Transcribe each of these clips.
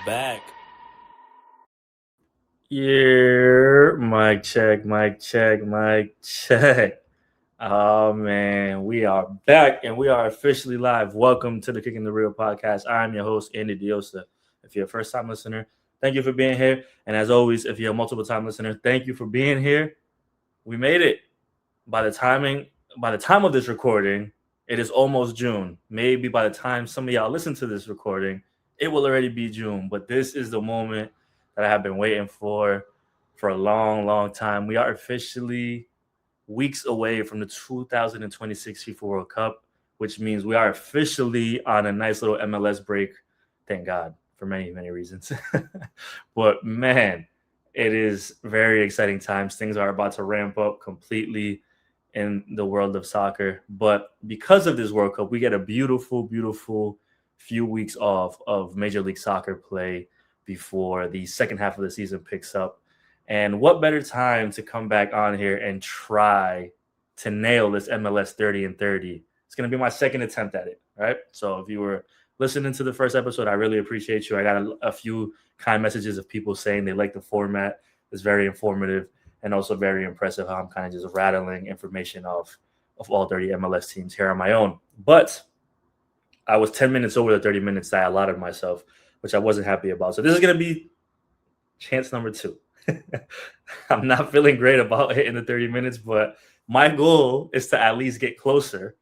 back. Yeah, mic check, mic check, mic check. Oh man, we are back and we are officially live. Welcome to the Kicking the Real podcast. I'm your host, Andy Diosa. If you're a first time listener, thank you for being here. And as always, if you're a multiple time listener, thank you for being here. We made it. By the timing, by the time of this recording, it is almost June. Maybe by the time some of y'all listen to this recording, it will already be June. But this is the moment that I have been waiting for a long, long time. We are officially weeks away from the 2026 FIFA World Cup, which means we are officially on a nice little MLS break. Thank God for many, many reasons. But man, it is very exciting times. Things are about to ramp up completely in the world of soccer. But because of this World Cup, we get a beautiful, beautiful few weeks off of Major League Soccer play before the second half of the season picks up. And what better time to come back on here and try to nail this MLS 30 and 30? It's going to be my second attempt at it, right? So if you were listening to the first episode, I really appreciate you. I got a few kind messages of people saying they like the format. It's very informative and also very impressive how I'm kind of just rattling information of all 30 MLS teams here on my own. But I was 10 minutes over the 30 minutes that I allotted myself, which I wasn't happy about. So this is going to be chance number two. I'm not feeling great about hitting the 30 minutes, but my goal is to at least get closer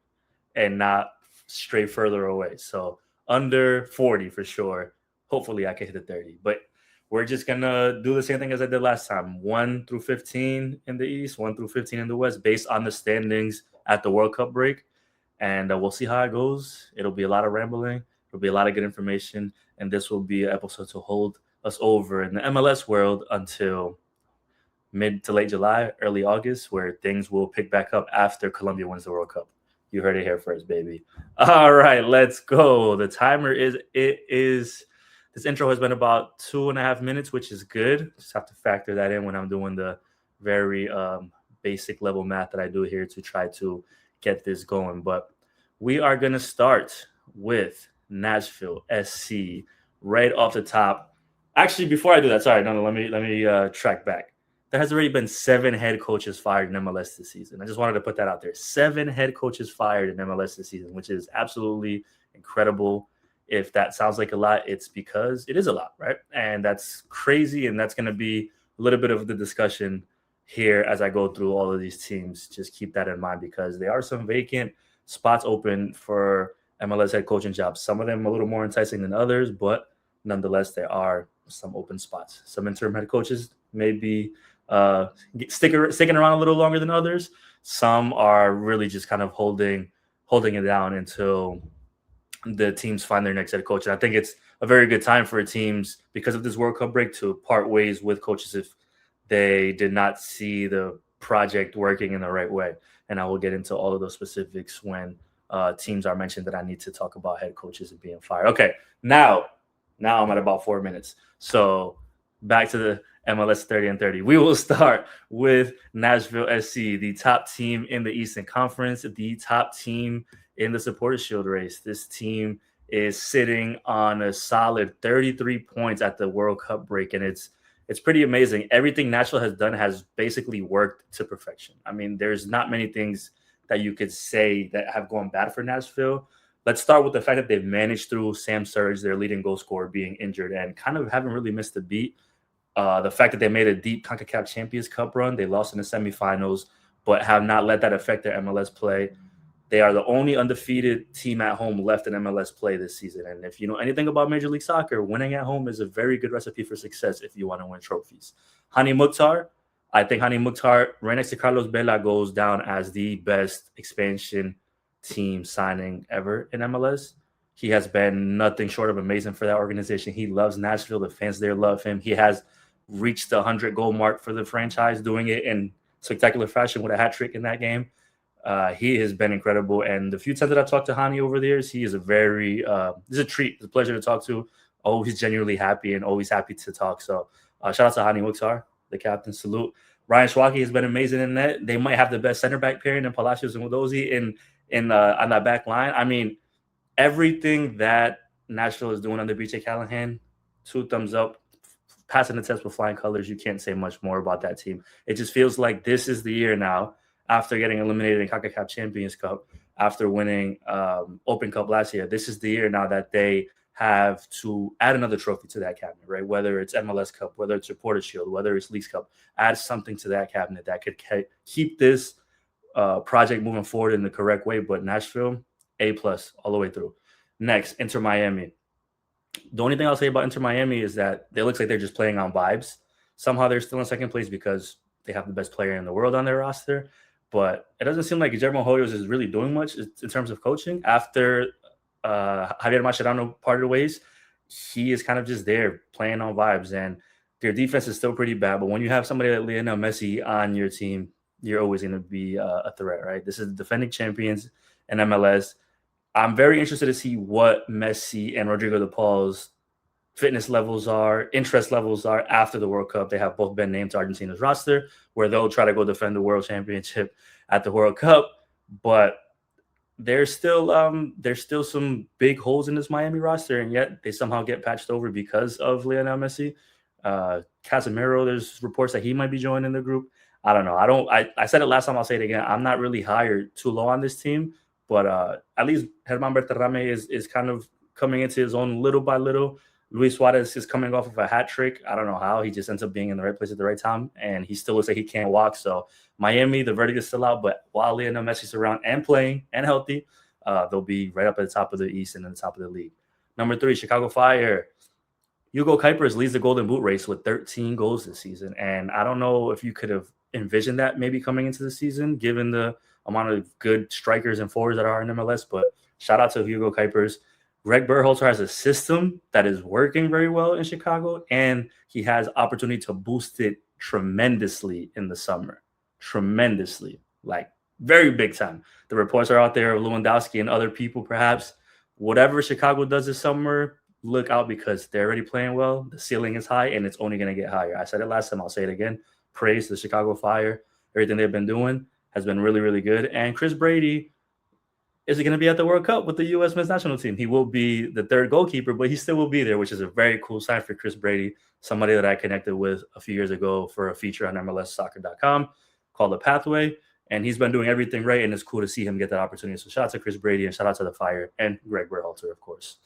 and not stray further away. So under 40 for sure. Hopefully I can hit the 30. But we're just gonna do the same thing as I did last time. 1 through 15 in the East, 1 through 15 in the West, based on the standings at the World Cup break. And we'll see how it goes. It'll be a lot of rambling. It'll be a lot of good information. And this will be an episode to hold us over in the MLS world until mid to late July, early August, where things will pick back up after Colombia wins the World Cup. You heard it here first, baby. All right, let's go. The timer is this intro has been about 2.5 minutes, which is good. Just have to factor that in when I'm doing the very basic level math that I do here to try to get this going. But we are gonna start with Nashville SC right off the top. Actually, before I do that, sorry, no, let me track back. There has already been 7 head coaches fired in MLS this season. I just wanted to put that out there. 7 head coaches fired in MLS this season, which is absolutely incredible. If that sounds like a lot, it's because it is a lot, right? And that's crazy. And that's going to be a little bit of the discussion here as I go through all of these teams. Just keep that in mind because there are some vacant spots open for MLS head coaching jobs. Some of them a little more enticing than others, but nonetheless, there are some open spots. Some interim head coaches may be sticking around a little longer than others. Some are really just kind of holding it down until the teams find their next head coach. And I think it's a very good time for teams because of this World Cup break to part ways with coaches if they did not see the project working in the right way. And I will get into all of those specifics when teams are mentioned that I need to talk about head coaches and being fired. Okay, now I'm at about 4 minutes. So back to the MLS 30 and 30. We will start with Nashville SC, the top team in the Eastern Conference, the top team in the Supporters Shield race. This team is sitting on a solid 33 points at the World Cup break, and it's pretty amazing. Everything Nashville has done has basically worked to perfection. I mean, there's not many things that you could say that have gone bad for Nashville. Let's start with the fact that they've managed through Sam Surge, their leading goal scorer, being injured and kind of haven't really missed a beat. The fact that they made a deep CONCACAF Champions Cup run, they lost in the semifinals, but have not let that affect their MLS play. They are the only undefeated team at home left in MLS play this season. And if you know anything about Major League Soccer, winning at home is a very good recipe for success if you want to win trophies. Hani Mukhtar, I think Hani Mukhtar, right next to Carlos Vela, goes down as the best expansion team signing ever in MLS. He has been nothing short of amazing for that organization. He loves Nashville. The fans there love him. He has reached the 100-goal mark for the franchise, doing it in spectacular fashion with a hat trick in that game. He has been incredible. And the few times that I've talked to Hani over the years, he is a very, it's a treat. It's a pleasure to talk to. Always genuinely happy and always happy to talk. So shout out to Hani Mukhtar, the captain. Salute. Ryan Schwake has been amazing in that. They might have the best center back pairing in Palacios and Udozi in on that back line. I mean, everything that Nashville is doing under BJ Callahan 2 thumbs up. Passing the test with flying colors. You can't say much more about that team. It just feels like this is the year now, after getting eliminated in CONCACAF Champions Cup, after winning Open Cup last year. This is the year now that they have to add another trophy to that cabinet, right? Whether it's MLS Cup, whether it's Supporters Shield, whether it's Leagues Cup, add something to that cabinet that could keep this project moving forward in the correct way. But Nashville, A+ all the way through. Next, Inter Miami. The only thing I'll say about Inter Miami is that it looks like they're just playing on vibes. Somehow they're still in second place because they have the best player in the world on their roster. But it doesn't seem like Guillermo Hoyos is really doing much in terms of coaching. After Javier Mascherano parted ways, he is kind of just there playing on vibes. And their defense is still pretty bad. But when you have somebody like Lionel Messi on your team, you're always going to be a threat, right? This is the defending champions in MLS. I'm very interested to see what Messi and Rodrigo de Paul's fitness levels are, interest levels are after the World Cup. They have both been named to Argentina's roster, where they'll try to go defend the World Championship at the World Cup. But there's still some big holes in this Miami roster, and yet they somehow get patched over because of Lionel Messi. Casemiro, there's reports that he might be joining the group. I don't know. I said it last time. I'll say it again. I'm not really high or too low on this team. But at least Germán Berterame is kind of coming into his own little by little. Luis Suarez is coming off of a hat trick. I don't know how. He just ends up being in the right place at the right time, and he still looks like he can't walk. So Miami, the verdict is still out. But while Lionel Messi's around and playing and healthy, they'll be right up at the top of the East and at the top of the league. Number 3, Chicago Fire. Hugo Kuipers leads the Golden Boot race with 13 goals this season. And I don't know if you could have envisioned that maybe coming into the season, given the amount of good strikers and forwards that are in MLS. But shout out to Hugo Kuipers. Greg Berhalter has a system that is working very well in Chicago, and he has opportunity to boost it tremendously in the summer. Tremendously. Like, very big time. The reports are out there of Lewandowski and other people, perhaps. Whatever Chicago does this summer, look out, because they're already playing well. The ceiling is high, and it's only going to get higher. I said it last time. I'll say it again. Praise the Chicago Fire. Everything they've been doing has been really, really good. And Chris Brady is going to be at the World Cup with the U.S. men's national team. He will be the third goalkeeper, but he still will be there, which is a very cool sign for Chris Brady, somebody that I connected with a few years ago for a feature on MLSsoccer.com called The Pathway. And he's been doing everything right, and it's cool to see him get that opportunity. So shout out to Chris Brady and shout out to the Fire and Greg Berhalter, of course.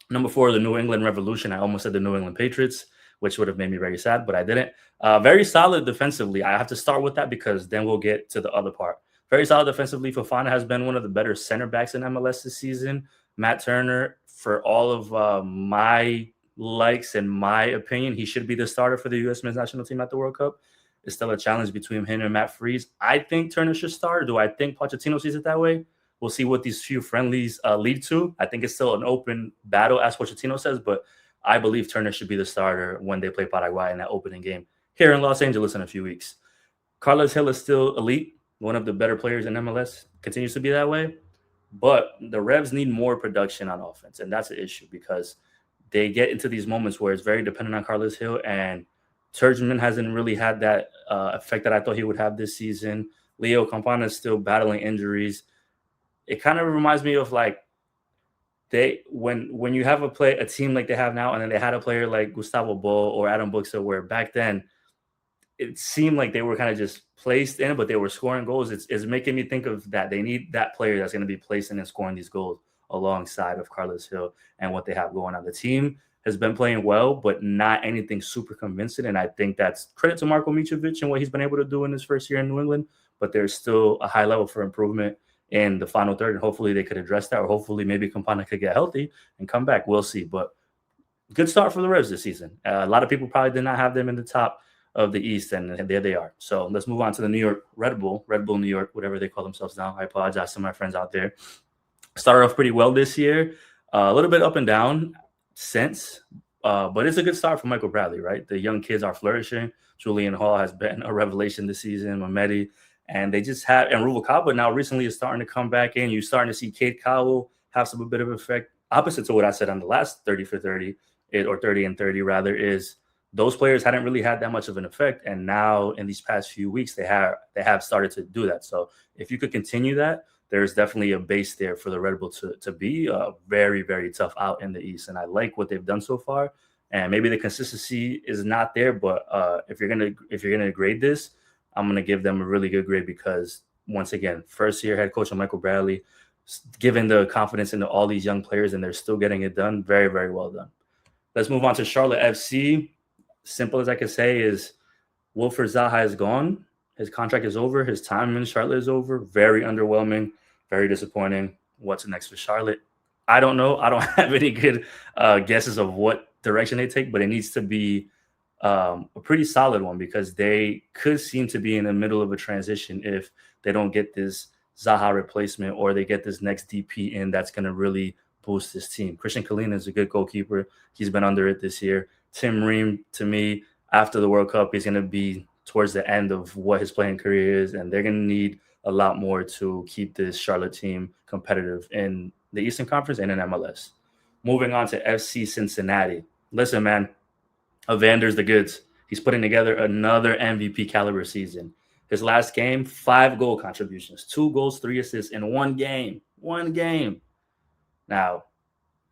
Number 4, the New England Revolution. I almost said the New England Patriots, which would have made me very sad, but I didn't. Very solid defensively. I have to start with that because then we'll get to the other part. Very solid defensively. Fofana has been one of the better center backs in MLS this season. Matt Turner, for all of my likes and my opinion, he should be the starter for the U.S. men's national team at the World Cup. It's still a challenge between him and Matt Freese. I think Turner should start. Do I think Pochettino sees it that way? We'll see what these few friendlies lead to. I think it's still an open battle, as Pochettino says, but I believe Turner should be the starter when they play Paraguay in that opening game here in Los Angeles in a few weeks. Carlos Hill is still elite, one of the better players in MLS, continues to be that way. But the Revs need more production on offense, and that's an issue because they get into these moments where it's very dependent on Carlos Hill, and Turgeman hasn't really had that effect that I thought he would have this season. Leo Campana is still battling injuries. It kind of reminds me of like when you have a team like they have now, and then they had a player like Gustavo Bol or Adam Buxa, where back then it seemed like they were kind of just placed in, but they were scoring goals. It's making me think of that. They need that player that's going to be placed in and scoring these goals alongside of Carlos Hill and what they have going on. The team has been playing well, but not anything super convincing. And I think that's credit to Marko Mitrovic and what he's been able to do in his first year in New England. But there's still a high level for improvement in the final third, and hopefully they could address that, or hopefully maybe Campana could get healthy and come back. We'll see. But good start for the Revs this season. A lot of people probably did not have them in the top of the East, and there they are. So let's move on to the New York Red Bull New York, whatever they call themselves now. I apologize to my friends out there. Started off pretty well this year, a little bit up and down since, but it's a good start for Michael Bradley, right? The young kids are flourishing. Julian Hall has been a revelation this season, Mamedi, and they just have, and Ruvalcaba now recently is starting to come back in. You're starting to see Cade Cowell have a bit of effect, opposite to what I said on the last 30 for 30, or 30 and 30 rather, is those players hadn't really had that much of an effect, and now in these past few weeks they have started to do that. So if you could continue that, there's definitely a base there for the Red Bull to be very, very tough out in the East. And I like what they've done so far. And maybe the consistency is not there, but if you're gonna grade this, I'm gonna give them a really good grade because once again, first year head coach Michael Bradley, given the confidence into all these young players and they're still getting it done, very very well done. Let's move on to Charlotte FC. Simple as I can say is Wilfred Zaha is gone. His contract is over. His time in Charlotte is over. Very underwhelming. Very disappointing. What's next for Charlotte? I don't know. I don't have any good guesses of what direction they take, but it needs to be a pretty solid one because they could seem to be in the middle of a transition if they don't get this Zaha replacement or they get this next DP in that's going to really boost this team. Christian Kalina is a good goalkeeper. He's been under it this year. Tim Ream, to me, after the World Cup, he's going to be towards the end of what his playing career is, and they're going to need a lot more to keep this Charlotte team competitive in the Eastern Conference and in MLS. Moving on to FC Cincinnati. Listen, man, Evander's the goods. He's putting together another MVP caliber season. His last game, 5 goal contributions, 2 goals, 3 assists in one game. One game. Now,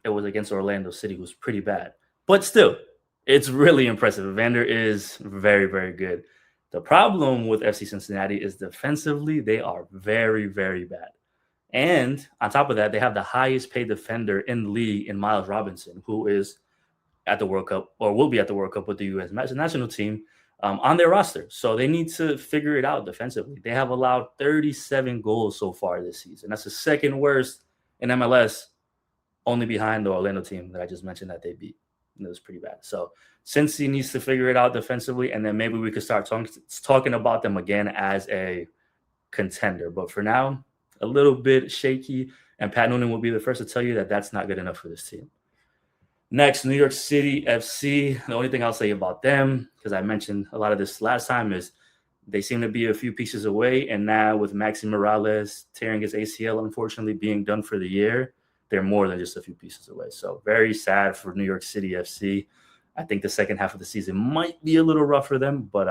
it was against Orlando City, who's pretty bad. But still, it's really impressive. Evander is very, very good. The problem with FC Cincinnati is defensively, they are very, very bad. And on top of that, they have the highest paid defender in the league in Miles Robinson, who is at the World Cup or will be at the World Cup with the U.S. national team on their roster. So they need to figure it out defensively. They have allowed 37 goals so far this season. That's the second worst in MLS, only behind the Orlando team that I just mentioned that they beat. And it was pretty bad. So Cincy needs to figure it out defensively, and then maybe we could start talking about them again as a contender. But for now, a little bit shaky, and Pat Noonan will be the first to tell you that that's not good enough for this team. Next, New York City FC. The only thing I'll say about them, because I mentioned a lot of this last time, is they seem to be a few pieces away. And now with Maxi Morales tearing his ACL, unfortunately, being done for the year, they're more than just a few pieces away. So very sad for New York City FC. I think the second half of the season might be a little rough for them. But,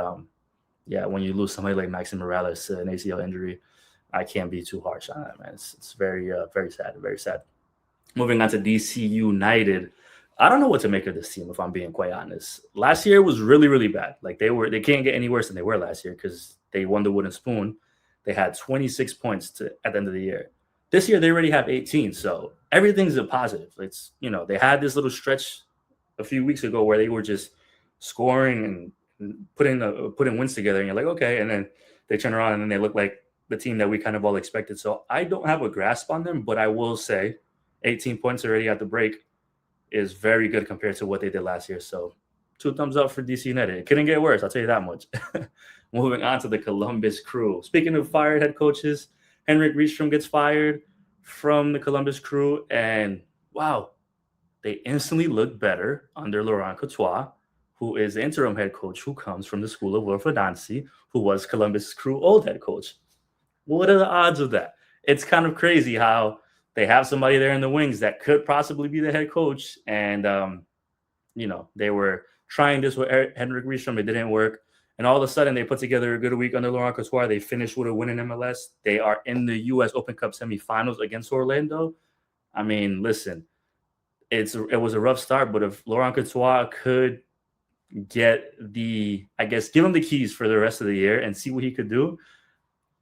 yeah, when you lose somebody like Maxi Morales to an ACL injury, I can't be too harsh on that, man. It's very, very sad, very sad. Moving on to DC United. I don't know what to make of this team, if I'm being quite honest. Last year was really, really bad. Like they can't get any worse than they were last year because they won the wooden spoon. They had 26 points at the end of the year. This year they already have 18, so everything's a positive. It's they had this little stretch a few weeks ago where they were just scoring and putting wins together, and you're like, okay, and then they turn around and then they look like the team that we kind of all expected. So I don't have a grasp on them, but I will say 18 points already at the break is very good compared to what they did last year. So 2 thumbs up for DC United. It couldn't get worse, I'll tell you that much. Moving on to the Columbus Crew. Speaking of fired head coaches, Henrik Rydstrom gets fired from the Columbus Crew, and wow, they instantly look better under Laurent Courtois, who is the interim head coach who comes from the school of Wilfried Nancy, who was Columbus Crew old head coach. What are the odds of that? It's kind of crazy how they have somebody there in the wings that could possibly be the head coach. And, they were trying this with Henrik Rydstrom. It didn't work. And all of a sudden, they put together a good week under Laurent Courtois. They finished with a win in MLS. They are in the U.S. Open Cup semifinals against Orlando. I mean, listen, it was a rough start, but if Laurent Courtois could give him the keys for the rest of the year and see what he could do,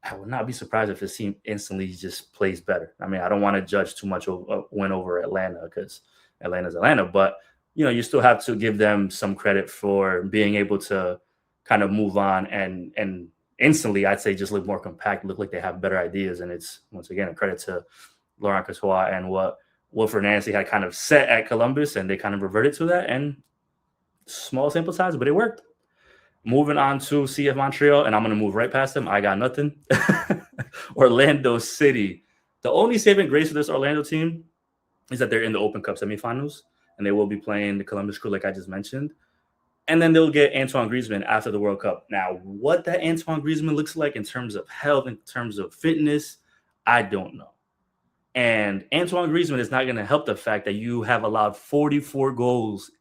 I would not be surprised if his team instantly just plays better. I mean, I don't want to judge too much of a win over Atlanta because Atlanta's Atlanta, but you still have to give them some credit for being able to kind of move on and instantly, I'd say, just look more compact, look like they have better ideas. And it's, once again, a credit to Laurent Courtois and what Wilfried Nancy had kind of set at Columbus, and they kind of reverted to that. And small sample size, but it worked. Moving on to CF Montreal, and I'm going to move right past them. I got nothing. Orlando City. The only saving grace of this Orlando team is that they're in the Open Cup semifinals, and they will be playing the Columbus Crew, like I just mentioned. And then they'll get Antoine Griezmann after the World Cup. Now, what that Antoine Griezmann looks like in terms of health, in terms of fitness, I don't know. And Antoine Griezmann is not going to help the fact that you have allowed 44 goals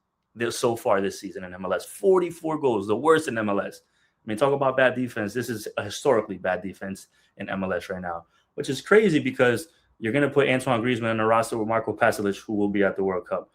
so far this season in MLS. 44 goals, the worst in MLS. I mean, talk about bad defense. This is a historically bad defense in MLS right now, which is crazy because you're going to put Antoine Griezmann on the roster with Marco Pasalic, who will be at the World Cup.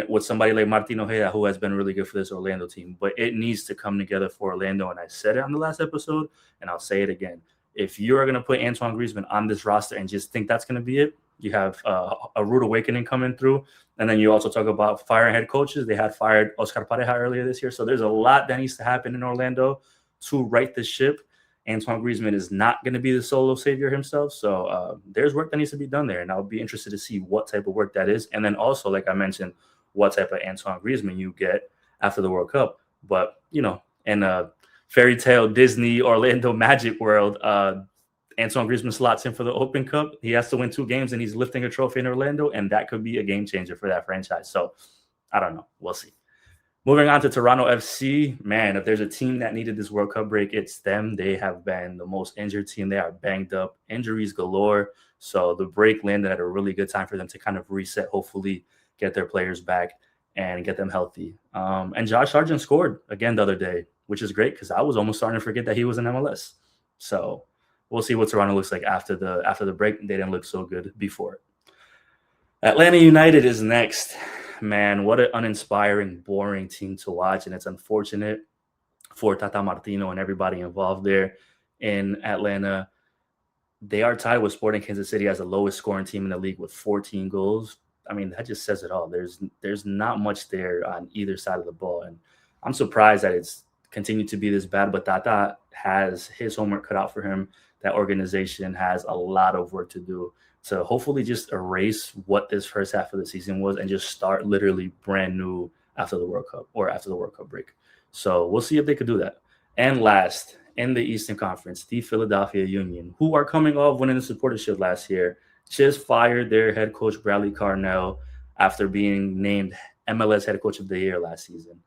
with somebody like Martin Ojeda, who has been really good for this Orlando team. But it needs to come together for Orlando. And I said it on the last episode, and I'll say it again. If you are going to put Antoine Griezmann on this roster and just think that's going to be it, you have a rude awakening coming through. And then you also talk about firing head coaches. They had fired Oscar Pareja earlier this year. So there's a lot that needs to happen in Orlando to right the ship. Antoine Griezmann is not going to be the solo savior himself. So there's work that needs to be done there. And I'll be interested to see what type of work that is. And then also, like I mentioned, what type of Antoine Griezmann you get after the World Cup. But, in a fairy tale Disney Orlando Magic world, Antoine Griezmann slots in for the Open Cup. He has to win 2 games, and he's lifting a trophy in Orlando, and that could be a game changer for that franchise. So I don't know. We'll see. Moving on to Toronto FC, man, if there's a team that needed this World Cup break, it's them. They have been the most injured team. They are banged up, injuries galore. So the break landed at a really good time for them to kind of reset, hopefully get their players back and get them healthy. And Josh Sargent scored again the other day, which is great because I was almost starting to forget that he was in MLS. So we'll see what Toronto looks like after the break. They didn't look so good before. Atlanta United is next. Man, what an uninspiring, boring team to watch. And it's unfortunate for Tata Martino and everybody involved there in Atlanta. They are tied with Sporting Kansas City as the lowest scoring team in the league with 14 goals. I mean, that just says it all. There's not much there on either side of the ball. And I'm surprised that it's continued to be this bad, but Tata has his homework cut out for him. That organization has a lot of work to do to hopefully just erase what this first half of the season was and just start literally brand new after the World Cup or after the World Cup break. So we'll see if they could do that. And last, in the Eastern Conference, the Philadelphia Union, who are coming off winning the Supporters' Shield last year, just fired their head coach, Bradley Carnell, after being named MLS Head Coach of the Year last season.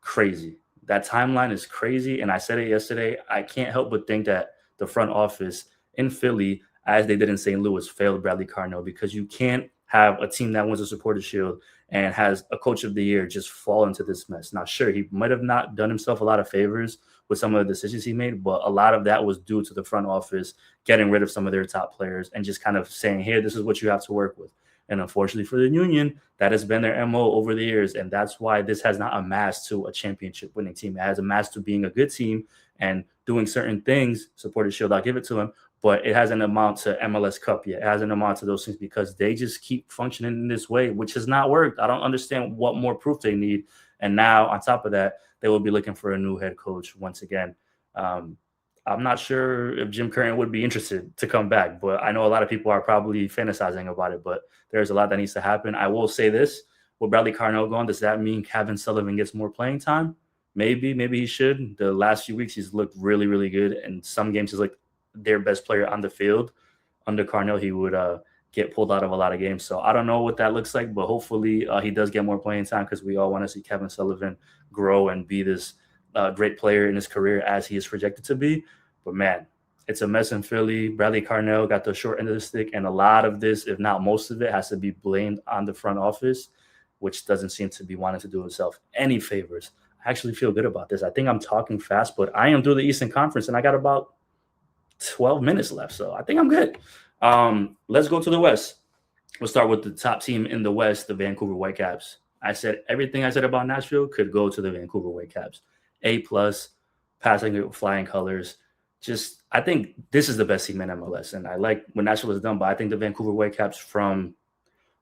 Crazy. That timeline is crazy. And I said it yesterday. I can't help but think that the front office in Philly, as they did in St. Louis, failed Bradley Carnell because you can't have a team that wins a Supporters' Shield and has a Coach of the Year just fall into this mess. Now, sure, he might have not done himself a lot of favors with some of the decisions he made, but a lot of that was due to the front office getting rid of some of their top players and just kind of saying, here, this is what you have to work with. And unfortunately for the Union, that has been their MO over the years. And that's why this has not amassed to a championship winning team. It has amassed to being a good team and doing certain things. Supporters' Shield, I'll give it to them, but it hasn't amounted to MLS Cup yet. It hasn't amounted to those things because they just keep functioning in this way, which has not worked. I don't understand what more proof they need. And now, on top of that, they will be looking for a new head coach once again. I'm not sure if Jim Curtin would be interested to come back, but I know a lot of people are probably fantasizing about it, but there's a lot that needs to happen. I will say this, with Bradley Carnell gone, does that mean Kevin Sullivan gets more playing time? Maybe he should. The last few weeks, he's looked really, really good. And some games, he's like their best player on the field. Under Carnell, he would get pulled out of a lot of games. So I don't know what that looks like, but hopefully he does get more playing time because we all want to see Kevin Sullivan grow and be this great player in his career as he is projected to be. But man, it's a mess in Philly. Bradley Carnell got the short end of the stick, and a lot of this, if not most of it, has to be blamed on the front office, which doesn't seem to be wanting to do itself any favors. I actually feel good about this. I think I'm talking fast, but I am through the Eastern Conference, and I got about 12 minutes left, so I think I'm good. Let's go to the West. We'll start with the top team in the West, the Vancouver Whitecaps. I said everything I said about Nashville could go to the Vancouver Whitecaps. A+, passing it with flying colors. Just, I think this is the best team in MLS, and I like when Nashville is done, but I think the Vancouver Whitecaps from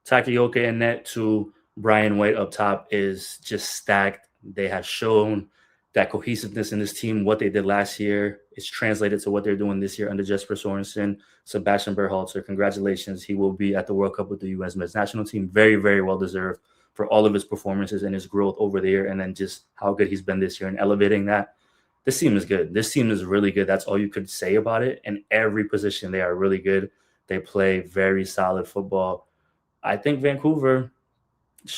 Takayuki and net to Brian White up top is just stacked. They have shown that cohesiveness in this team, what they did last year, is translated to what they're doing this year under Jesper Sorensen. Sebastian Berhalter, congratulations. He will be at the World Cup with the U.S. men's national team. Very, very well deserved for all of his performances and his growth over the year, and then just how good he's been this year and elevating that. This team is good. This team is really good. That's all you could say about it. In every position, they are really good. They play very solid football. I think Vancouver,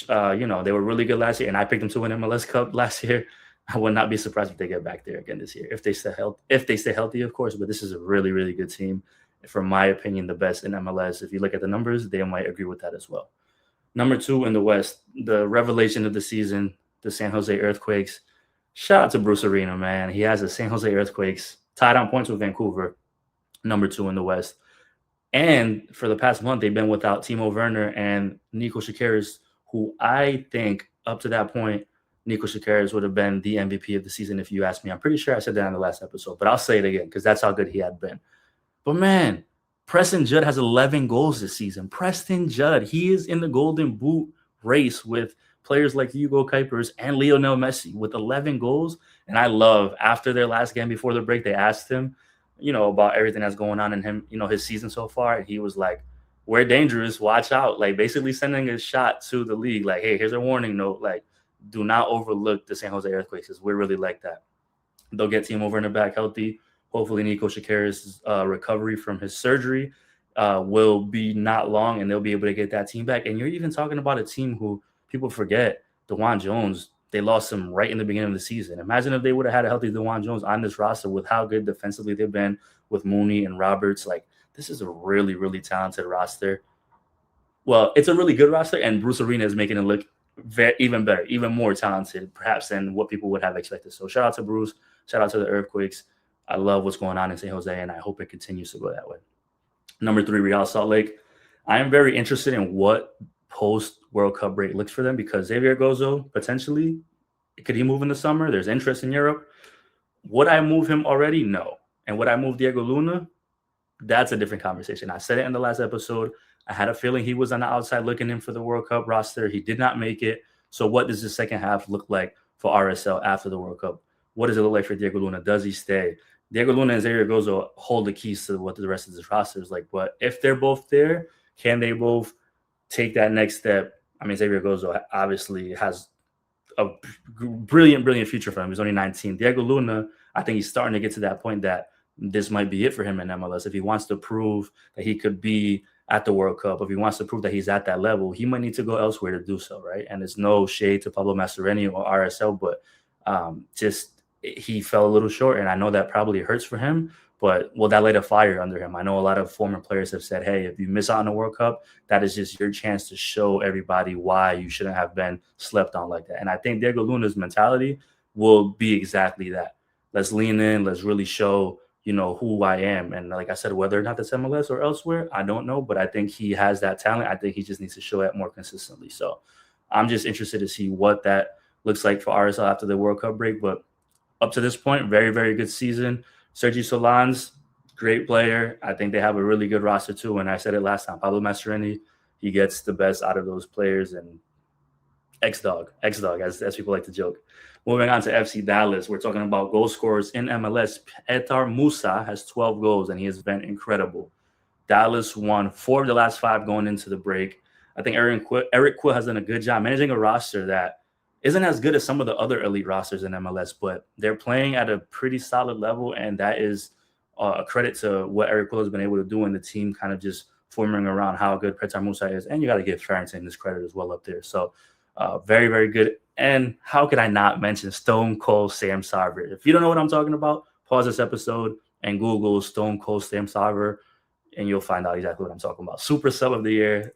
they were really good last year, and I picked them to win MLS Cup last year. I would not be surprised if they get back there again this year, if they stay healthy, of course. But this is a really, really good team. From my opinion, the best in MLS. If you look at the numbers, they might agree with that as well. Number 2 in the West, the revelation of the season, the San Jose Earthquakes. Shout out to Bruce Arena, man. He has the San Jose Earthquakes tied on points with Vancouver, number 2 in the West. And for the past month, they've been without Timo Werner and Nico Shakira's who I think up to that point, Nico Shakarius would have been the MVP of the season if you ask me. I'm pretty sure I said that in the last episode, but I'll say it again because that's how good he had been. But man, Preston Judd has 11 goals this season. Preston Judd, he is in the Golden Boot race with players like Hugo Kuipers and Lionel Messi with 11 goals. And I love after their last game before the break, they asked him, about everything that's going on in him, his season so far. And he was like, we're dangerous. Watch out. Like basically sending a shot to the league. Like, hey, here's a warning note. Like, do not overlook the San Jose Earthquakes because we're really like that. They'll get Team Over in the back healthy. Hopefully, Nico Shakarius' recovery from his surgery will be not long, and they'll be able to get that team back. And you're even talking about a team who people forget, DeJuan Jones, they lost him right in the beginning of the season. Imagine if they would have had a healthy DeJuan Jones on this roster with how good defensively they've been with Mooney and Roberts. Like, this is a really, really talented roster. Well, it's a really good roster, and Bruce Arena is making it look even better, even more talented, perhaps, than what people would have expected. So shout out to Bruce. Shout out to the Earthquakes. I love what's going on in San Jose, and I hope it continues to go that way. Number 3, Real Salt Lake. I am very interested in what post-World Cup break looks for them because Xavier Gozo, potentially, could he move in the summer? There's interest in Europe. Would I move him already? No. And would I move Diego Luna? That's a different conversation. I said it in the last episode. I had a feeling he was on the outside looking in for the World Cup roster. He did not make it. So what does the second half look like for RSL after the World Cup? What does it look like for Diego Luna? Does he stay? Diego Luna and Xavier Gozo hold the keys to what the rest of this roster is like. But if they're both there, can they both take that next step? I mean, Xavier Gozo obviously has a brilliant future for him. He's only 19. Diego Luna, I think he's starting to get to that point that this might be it for him in MLS. If he wants to prove that he could be at the World Cup, if he wants to prove that he's at that level, he might need to go elsewhere to do so, right? And there's no shade to Pablo Mastroeni or RSL, but just he fell a little short, and I know that probably hurts for him, but will that light a fire under him? I know a lot of former players have said, hey, if you miss out on the World Cup, that is just your chance to show everybody why you shouldn't have been slept on like that. And I think Diego Luna's mentality will be exactly that. Let's lean in. Let's really show, who I am. And like I said, whether or not that's MLS or elsewhere, I don't know, but I think he has that talent. I think he just needs to show it more consistently. So I'm just interested to see what that looks like for RSL after the World Cup break. But up to this point, very, very good season. Sergi Solans, great player. I think they have a really good roster too. And I said it last time, Pablo Mastroeni, he gets the best out of those players. And X-Dog, as people like to joke. Moving on to FC Dallas, we're talking about goal scorers in MLS. Petar Musa has 12 goals, and he has been incredible. Dallas won 4 of the last 5 going into the break. I think Eric Quill has done a good job managing a roster that isn't as good as some of the other elite rosters in MLS, but they're playing at a pretty solid level, and that is a credit to what Eric Quill has been able to do, and the team kind of just forming around how good Petar Musa is. And you got to give Farrington this credit as well up there. So very, very good. And how could I not mention Stone Cold Sam Sarver? If you don't know what I'm talking about, pause this episode and Google Stone Cold Sam Sarver, and you'll find out exactly what I'm talking about. Super sub of the year,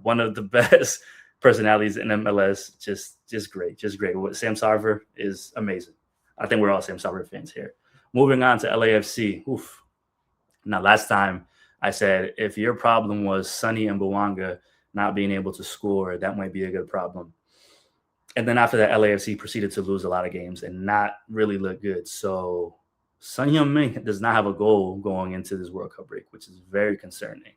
one of the best personalities in MLS. Just great. Sam Sarver is amazing. I think we're all Sam Sarver fans here. Moving on to LAFC. Oof. Now, last time I said if your problem was Sonny and Bouanga not being able to score, that might be a good problem. And then after that, LAFC proceeded to lose a lot of games and not really look good. So Son Heung-min does not have a goal going into this World Cup break, which is very concerning.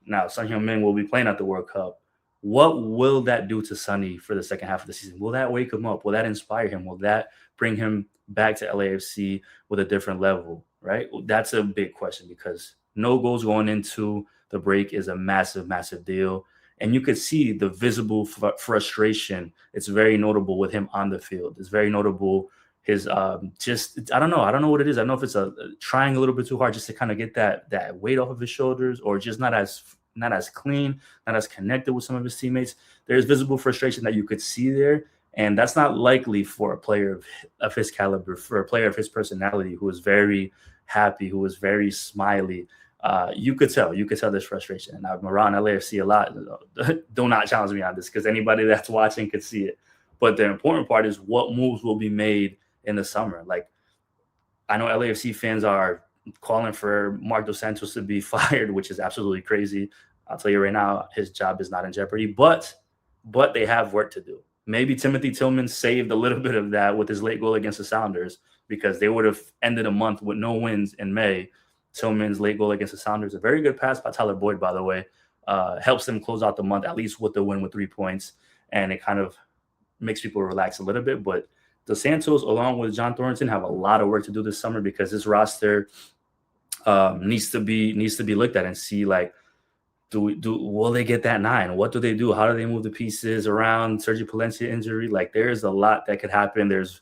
Now, Son Heung-min will be playing at the World Cup. What will that do to Sonny for the second half of the season? Will that wake him up? Will that inspire him? Will that bring him back to LAFC with a different level, right? That's a big question because no goals going into the break is a massive, massive deal. And you could see the visible frustration. It's very notable with him on the field. It's very notable. His I don't know what it is. I don't know if it's trying a little bit too hard just to kind of get that weight off of his shoulders, or just not as clean, not as connected with some of his teammates. There's visible frustration that you could see there, and that's not likely for a player of his caliber, for a player of his personality, who is very happy, who is very smiley. You could tell this frustration. And I'm around LAFC a lot. Do not challenge me on this because anybody that's watching could see it. But the important part is what moves will be made in the summer. Like, I know LAFC fans are calling for Mark Dos Santos to be fired, which is absolutely crazy. I'll tell you right now, his job is not in jeopardy. But but they have work to do. Maybe Timothy Tillman saved a little bit of that with his late goal against the Sounders, because they would have ended a month with no wins in May. Tillman's late goal against the Sounders, a very good pass by Tyler Boyd, by the way, helps them close out the month at least with the win with 3 points, and it kind of makes people relax a little bit. But Dos Santos, along with John Thornton, have a lot of work to do this summer, because this roster needs to be looked at and see, like, will they get that 9? What do they do? How do they move the pieces around? Sergio Palencia injury, like, there's a lot that could happen. There's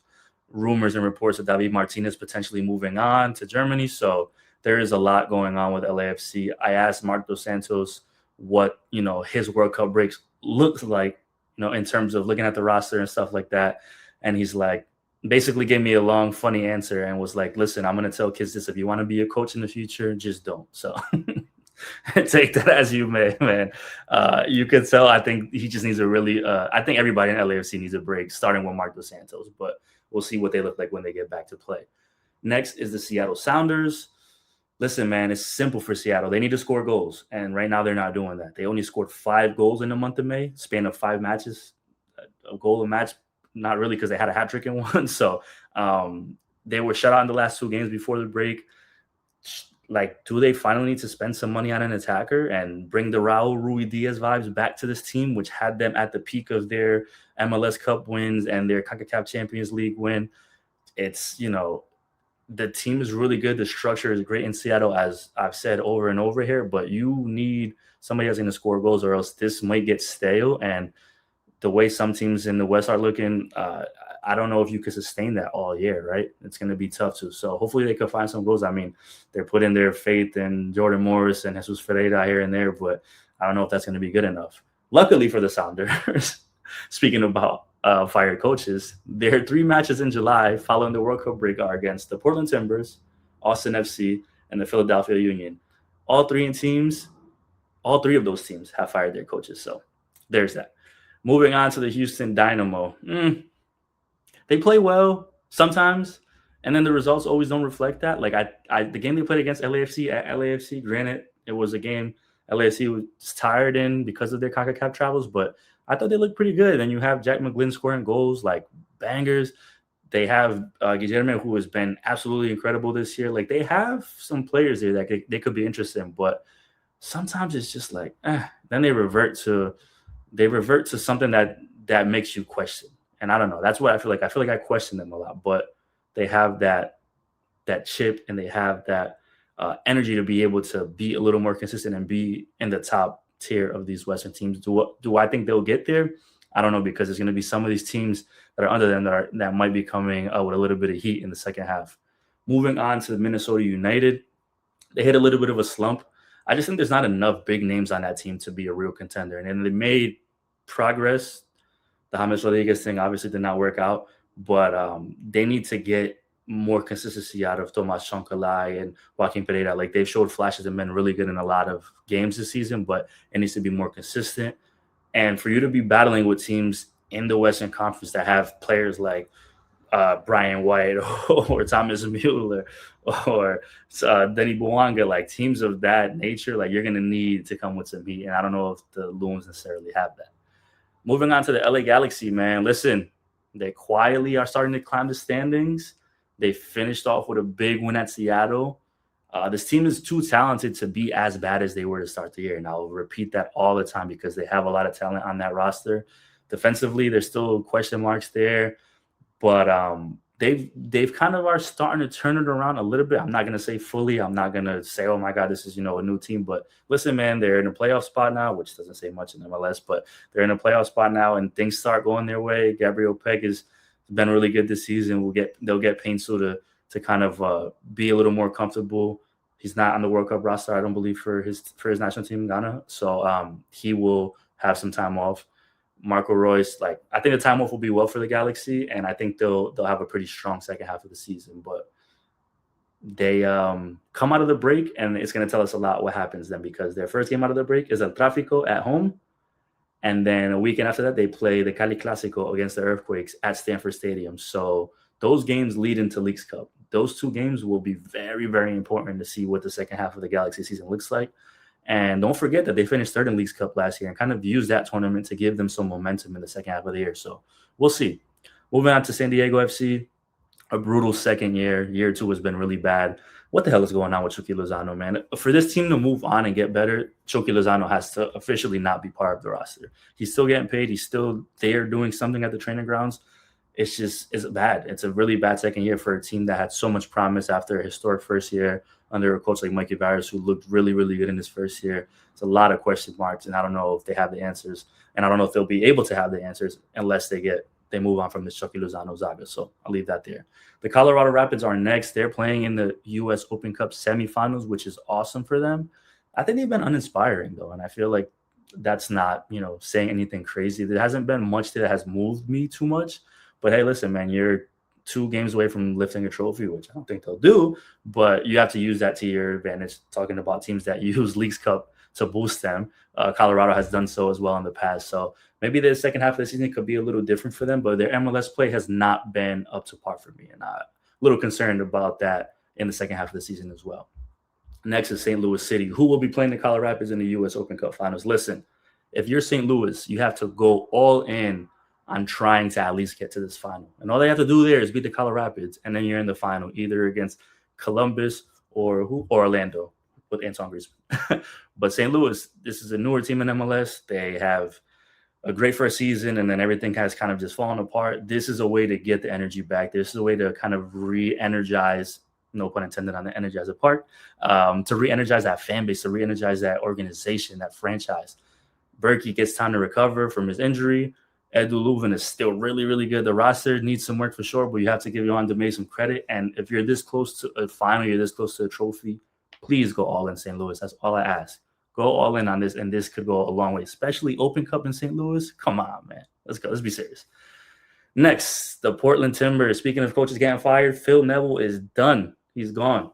rumors and reports of David Martinez potentially moving on to Germany, so there is a lot going on with LAFC. I asked Mark Dos Santos what his World Cup breaks looks like, in terms of looking at the roster and stuff like that, and he's like, basically gave me a long, funny answer and was like, "Listen, I'm gonna tell kids this: if you want to be a coach in the future, just don't." So take that as you may, man. You could tell. I think he just needs a really. I think everybody in LAFC needs a break, starting with Mark Dos Santos. But we'll see what they look like when they get back to play. Next is the Seattle Sounders. Listen, man, it's simple for Seattle. They need to score goals, and right now they're not doing that. They only scored 5 goals in the month of May, span of 5 matches, a goal a match. Not really, because they had a hat trick in one. So they were shut out in the last 2 games before the break. Like, do they finally need to spend some money on an attacker and bring the Raul Ruidiaz vibes back to this team, which had them at the peak of their MLS Cup wins and their CONCACAF Champions League win? It's, the team is really good. The structure is great in Seattle, as I've said over and over here, but you need somebody that's going to score goals, or else this might get stale. And the way some teams in the West are looking, I don't know if you could sustain that all year, right? It's going to be tough too. So hopefully they could find some goals. I mean, they're putting their faith in Jordan Morris and Jesus Ferreira here and there, but I don't know if that's going to be good enough. Luckily for the Sounders, speaking about fired coaches, their 3 matches in July following the World Cup break are against the Portland Timbers, Austin FC, and the Philadelphia Union. All 3 of those teams have fired their coaches. So there's that. Moving on to the Houston Dynamo. They play well sometimes, and then the results always don't reflect that. Like, the game they played against LAFC at LAFC, granted, it was a game LAFC was tired in because of their CONCACAF travels, but I thought they looked pretty good. And you have Jack McGlynn scoring goals, like, bangers. They have Guillermo, who has been absolutely incredible this year. Like, they have some players there that they could be interested in, but sometimes it's just like, then they revert to something that makes you question. And I don't know. That's what I feel like. I feel like I question them a lot, but they have that chip, and they have that energy to be able to be a little more consistent and be in the top tier of these Western teams. Do I think they'll get there? I don't know, because there's going to be some of these teams that are under them that might be coming with a little bit of heat in the second half. Moving on to Minnesota United, they hit a little bit of a slump. I just think there's not enough big names on that team to be a real contender. And then they made progress. The James Rodriguez thing obviously did not work out, but they need to get more consistency out of Tomas Chonkalai and Joaquin Pereira. Like, they've showed flashes and been really good in a lot of games this season, but it needs to be more consistent. And for you to be battling with teams in the Western Conference that have players like Brian White or Thomas Mueller or Denny Bouanga, like, teams of that nature, like, you're going to need to come with some heat. And I don't know if the Loons necessarily have that. Moving on to the LA Galaxy, man. Listen, they quietly are starting to climb the standings. They finished off with a big win at Seattle. This team is too talented to be as bad as they were to start the year. And I'll repeat that all the time, because they have a lot of talent on that roster. Defensively, there's still question marks there. But they've kind of are starting to turn it around a little bit. I'm not going to say fully. I'm not going to say, oh, my God, this is, a new team. But listen, man, they're in a playoff spot now, which doesn't say much in MLS, but they're in a playoff spot now, and things start going their way. Gabriel Peck has been really good this season. They'll get Painsul to kind of be a little more comfortable. He's not on the World Cup roster, I don't believe, for his national team in Ghana. So he will have some time off. Marco Reus, like, I think the time off will be well for the Galaxy, and I think they'll have a pretty strong second half of the season. But they come out of the break, and it's going to tell us a lot what happens then, because their first game out of the break is El Tráfico at home, and then a weekend after that they play the Cali Clásico against the Earthquakes at Stanford Stadium. So those games lead into Leagues Cup. Those 2 games will be very, very important to see what the second half of the Galaxy season looks like. And don't forget that they finished third in Leagues Cup last year and kind of used that tournament to give them some momentum in the second half of the year. So we'll see. Moving on to San Diego FC, a brutal second year. Year two has been really bad. What the hell is going on with Chucky Lozano, man? For this team to move on and get better, Chucky Lozano has to officially not be part of the roster. He's still getting paid. He's still there doing something at the training grounds. It's bad. It's a really bad second year for a team that had so much promise after a historic first year under a coach like Mikey Barris, who looked really, really good in his first year. It's a lot of question marks, and I don't know if they have the answers, and I don't know if they'll be able to have the answers unless they move on from this Chucky Lozano saga. So I'll leave that there. The Colorado Rapids are next. They're playing in the U.S. Open Cup semifinals, which is awesome for them. I think they've been uninspiring, though, and I feel like that's not, saying anything crazy. There hasn't been much that has moved me too much. But hey, listen, man, you're 2 games away from lifting a trophy, which I don't think they'll do, but you have to use that to your advantage. Talking about teams that use Leagues Cup to boost them. Colorado has done so as well in the past. So maybe the second half of the season could be a little different for them, but their MLS play has not been up to par for me. And I'm a little concerned about that in the second half of the season as well. Next is St. Louis City, who will be playing the Colorado Rapids in the U.S. Open Cup Finals. Listen, if you're St. Louis, you have to go all in on trying to at least get to this final. And all they have to do there is beat the Colorado Rapids, and then you're in the final, either against Columbus or Orlando with Antoine Griezmann. But St. Louis, this is a newer team in MLS. They have a great first season, and then everything has kind of just fallen apart. This is a way to get the energy back. This is a way to kind of re-energize, no pun intended on the energizer part, to re-energize that fan base, to re-energize that organization, that franchise. Berkey gets time to recover from his injury. Edu Leuven is still really, really good. The roster needs some work for sure, but you have to give Yohan Demay some credit. And if you're this close to a final, you're this close to a trophy, please go all in St. Louis. That's all I ask. Go all in on this, and this could go a long way, especially Open Cup in St. Louis. Come on, man. Let's go. Let's be serious. Next, the Portland Timbers. Speaking of coaches getting fired, Phil Neville is done. He's gone.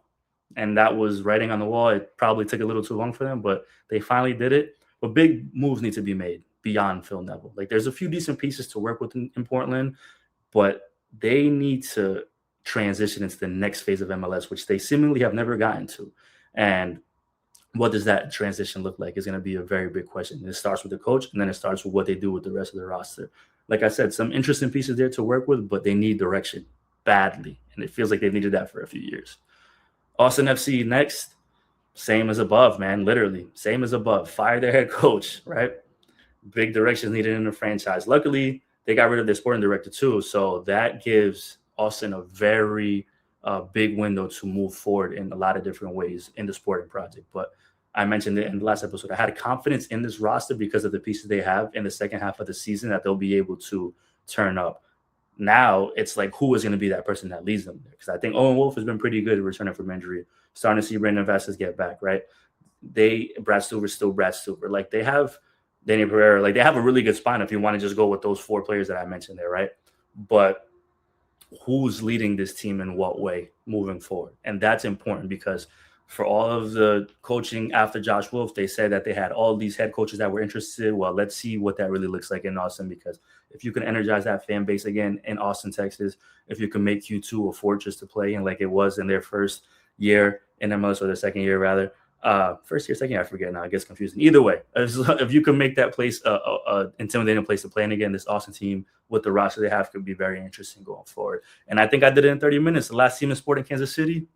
And that was writing on the wall. It probably took a little too long for them, but they finally did it. But big moves need to be made beyond Phil Neville. Like, there's a few decent pieces to work with in Portland, but they need to transition into the next phase of MLS, which they seemingly have never gotten to. And what does that transition look like is going to be a very big question. It starts with the coach, and then it starts with what they do with the rest of the roster. Like I said, some interesting pieces there to work with, but they need direction badly. And it feels like they've needed that for a few years. Austin FC next, same as above, man. Literally, same as above. Fire their head coach, right? Big directions needed in the franchise. Luckily, they got rid of their sporting director too, so that gives Austin a very big window to move forward in a lot of different ways in the sporting project. But I mentioned it in the last episode. I had confidence in this roster because of the pieces they have in the second half of the season that they'll be able to turn up. Now it's like, who is going to be that person that leads them there? Because I think Owen Wolf has been pretty good at returning from injury. Starting to see Brandon Vasquez get back, right? Brad Stuver's still Brad Stuver. Like, they have Danny Pereira. Like, they have a really good spine if you want to just go with those 4 players that I mentioned there, right? But who's leading this team in what way moving forward? And that's important, because for all of the coaching after Josh Wolf, they said that they had all these head coaches that were interested. Well, let's see what that really looks like in Austin, because if you can energize that fan base again in Austin, Texas, if you can make Q2 a fortress to play in like it was in their first year in MLS, or their second year rather, first year, second year, I forget now, it gets confusing. Either way, if you can make that place a intimidating place to play in again, this Austin team with the roster they have could be very interesting going forward. And I think I did it in 30 minutes. The last team in sport in Kansas City.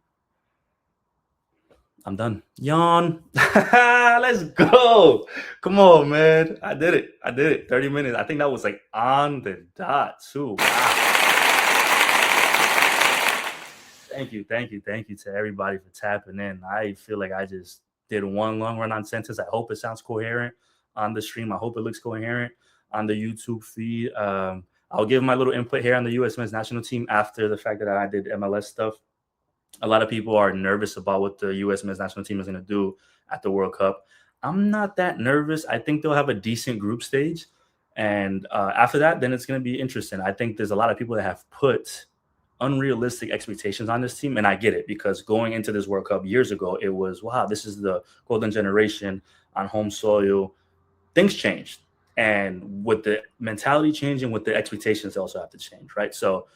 I'm done. Yawn. Let's go. Come on, man. I did it. 30 minutes. I think that was like on the dot too. Wow. Thank you to everybody for tapping in. I feel like I just did one long run on sentence. I hope it sounds coherent on the stream. I hope it looks coherent on the YouTube feed. I'll give my little input here on the U.S. men's national team after the fact that I did MLS stuff. A lot of people are nervous about what the U.S. men's national team is going to do at the World Cup. I'm not that nervous. I think they'll have a decent group stage. And after that, then it's going to be interesting. I think there's a lot of people that have put unrealistic expectations on this team, and I get it, because going into this World Cup years ago, it was, wow, this is the golden generation on home soil. Things changed, and with the mentality changing, with the expectations also have to change, right? So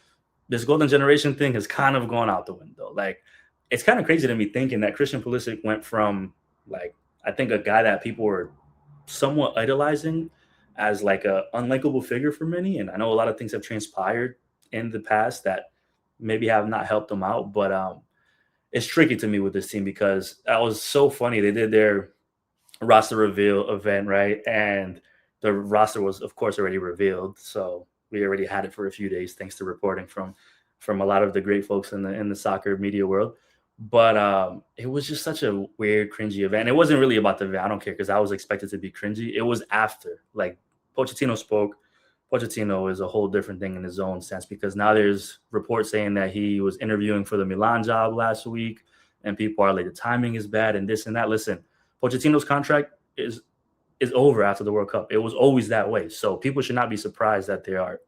this golden generation thing has kind of gone out the window. Like, it's kind of crazy to me thinking that Christian Pulisic went from like I think a guy that people were somewhat idolizing as like a unlikable figure for many. And I know a lot of things have transpired in the past that maybe have not helped him out, but it's tricky to me with this team because that was so funny. They did their roster reveal event, right? And the roster was, of course, already revealed. So we already had it for a few days, thanks to reporting from a lot of the great folks in the soccer media world. But it was just such a weird, cringy event. It wasn't really about the event. I don't care because I was expected to be cringy. It was after, like Pochettino spoke. Pochettino is a whole different thing in his own sense because now there's reports saying that he was interviewing for the Milan job last week, and people are like, the timing is bad and this and that. Listen, Pochettino's contract is over after the World Cup. It was always that way. So people should not be surprised that there are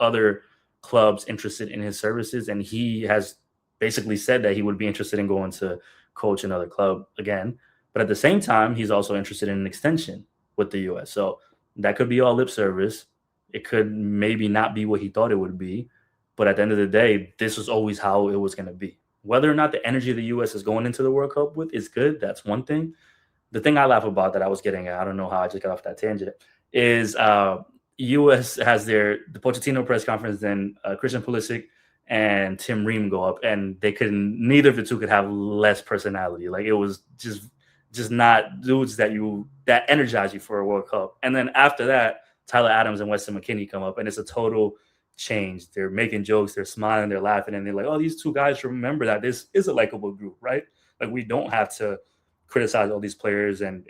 other clubs interested in his services, and he has basically said that he would be interested in going to coach another club again. But at the same time, he's also interested in an extension with the US. So that could be all lip service. It could maybe not be what he thought it would be. But at the end of the day, this was always how it was going to be. Whether or not the energy the US is going into the World Cup with is good, that's one thing. The thing I laugh about that I was getting at, I don't know how I just got off that tangent, is US has the Pochettino press conference, then Christian Pulisic and Tim Ream go up, and they couldn't. Neither of the two could have less personality. Like it was just not dudes that energize you for a World Cup. And then after that, Tyler Adams and Weston McKennie come up, and it's a total change. They're making jokes, they're smiling, they're laughing, and they're like, "Oh, these two guys remember that this is a likable group, right? Like we don't have to criticize all these players and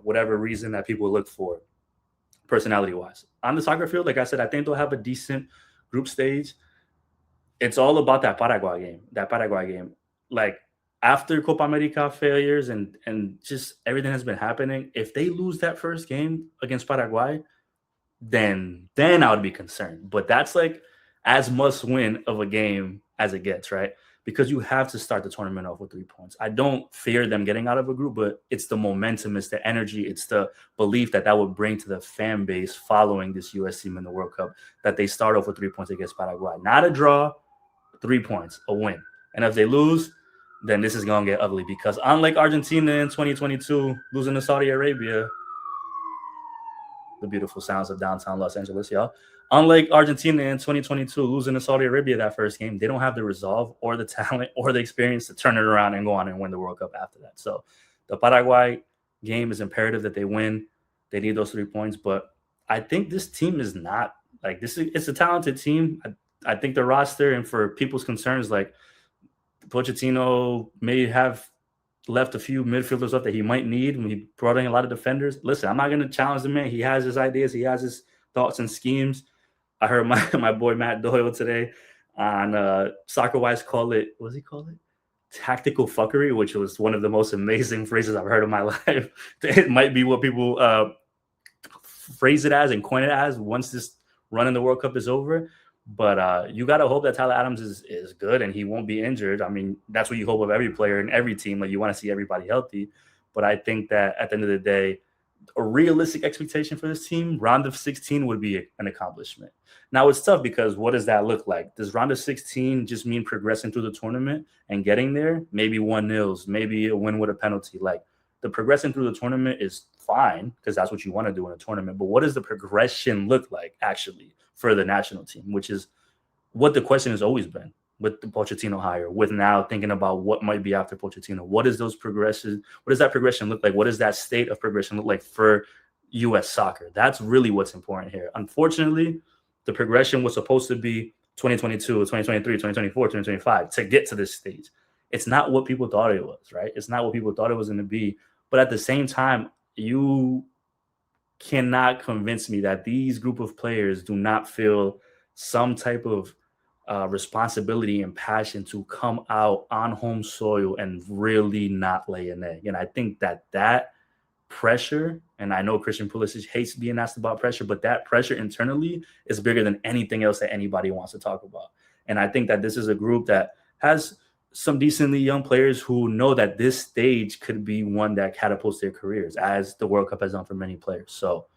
whatever reason that people look for personality wise on the soccer field. Like I said, I think they'll have a decent group stage. It's all about that Paraguay game. Like after Copa America failures and just everything that's been happening, if they lose that first game against Paraguay, then I would be concerned. But that's like as must win of a game as it gets, right? Because you have to start the tournament off with 3 points. I don't fear them getting out of a group, but it's the momentum, it's the energy, it's the belief that would bring to the fan base following this US team in the World Cup, that they start off with 3 points against Paraguay. Not a draw, 3 points, a win. And if they lose, then this is going to get ugly because unlike Argentina in 2022, losing to Saudi Arabia, the beautiful sounds of downtown Los Angeles, y'all. Unlike Argentina in 2022, losing to Saudi Arabia that first game, they don't have the resolve or the talent or the experience to turn it around and go on and win the World Cup after that. So the Paraguay game is imperative that they win. They need those 3 points. But I think this team is not like this. It's a talented team. I think the roster, and for people's concerns, like Pochettino may have left a few midfielders up that he might need when he brought in a lot of defenders. Listen, I'm not going to challenge the man. He has his ideas. He has his thoughts and schemes. I heard my boy Matt Doyle today on Soccer Wise call it, what does he call it? Tactical fuckery, which was one of the most amazing phrases I've heard in my life. It might be what people phrase it as and coin it as once this run in the World Cup is over. But you got to hope that Tyler Adams is good and he won't be injured. I mean, that's what you hope of every player in every team. Like you want to see everybody healthy. But I think that at the end of the day, a realistic expectation for this team, round of 16 would be an accomplishment. Now it's tough because what does that look like? Does round of 16 just mean progressing through the tournament and getting there? Maybe 1-0, maybe a win with a penalty. Like the progressing through the tournament is fine because that's what you want to do in a tournament. But what does the progression look like actually for the national team, which is what the question has always been with the Pochettino hire, with now thinking about what might be after Pochettino. What is those progressions? What does that progression look like? What does that state of progression look like for U.S. soccer? That's really what's important here. Unfortunately, the progression was supposed to be 2022, 2023, 2024, 2025 to get to this stage. It's not what people thought it was, right? It's not what people thought it was going to be. But at the same time, you cannot convince me that these group of players do not feel some type of responsibility and passion to come out on home soil and really not lay an egg. And I think that pressure, and I know Christian Pulisic hates being asked about pressure, but that pressure internally is bigger than anything else that anybody wants to talk about. And I think that this is a group that has some decently young players who know that this stage could be one that catapults their careers, as the World Cup has done for many players. So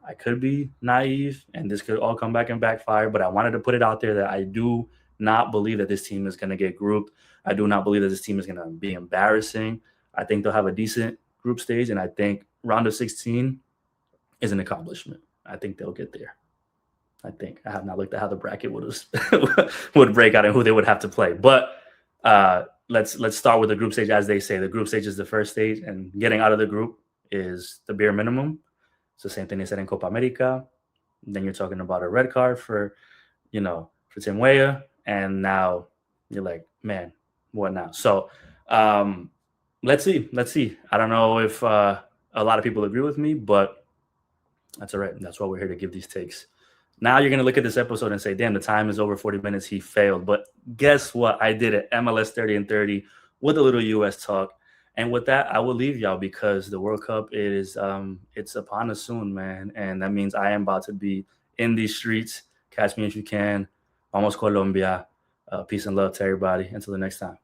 I could be naive and this could all come back and backfire, but I wanted to put it out there that I do not believe that this team is going to get grouped. I do not believe that this team is going to be embarrassing. I think they'll have a decent group stage, and I think round of 16 is an accomplishment. I think they'll get there. I have not looked at how the bracket would break out and who they would have to play, but let's start with the group stage. As they say, the group stage is the first stage, and getting out of the group is the bare minimum. It's the same thing they said in Copa America. Then you're talking about a red card for Tim Weah, and now you're like, man, what now? So let's see. I don't know if a lot of people agree with me, but that's all right. That's why we're here to give these takes. Now you're going to look at this episode and say, damn, the time is over 40 minutes. He failed. But guess what? I did it. MLS 30 and 30 with a little US talk. And with that, I will leave y'all because the World Cup is it's upon us soon, man. And that means I am about to be in these streets. Catch me if you can. Vamos Colombia. Peace and love to everybody. Until the next time.